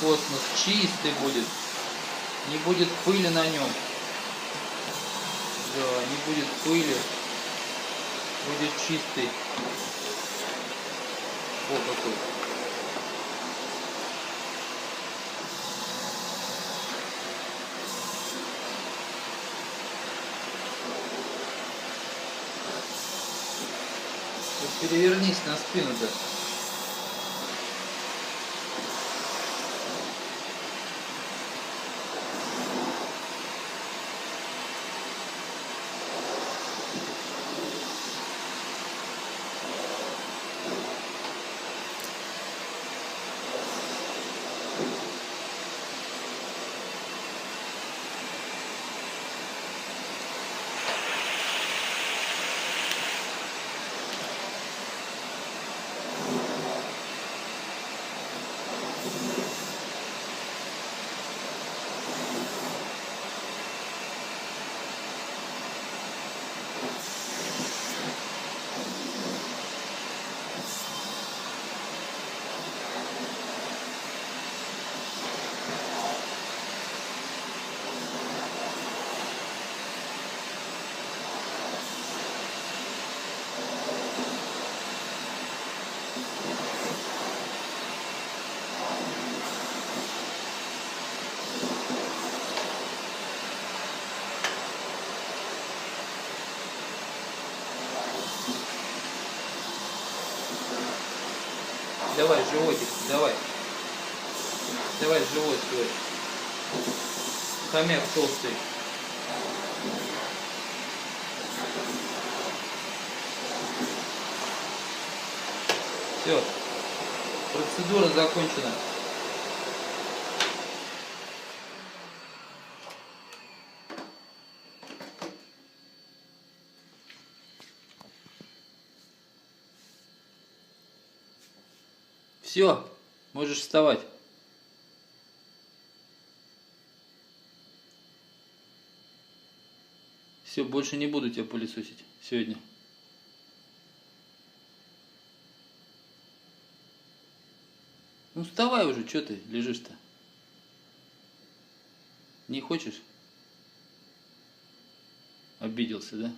космос чистый будет. Не будет пыли на нем. Да, не будет пыли. Будет чистый. О, какой. Перевернись на спину-то. Давай, животик, давай. Давай, живот свой. Хомяк толстый. Все. Процедура закончена. Все, можешь вставать. Все, больше не буду тебя пылесосить сегодня. Ну вставай уже, что ты лежишь-то? Не хочешь? Обиделся, да?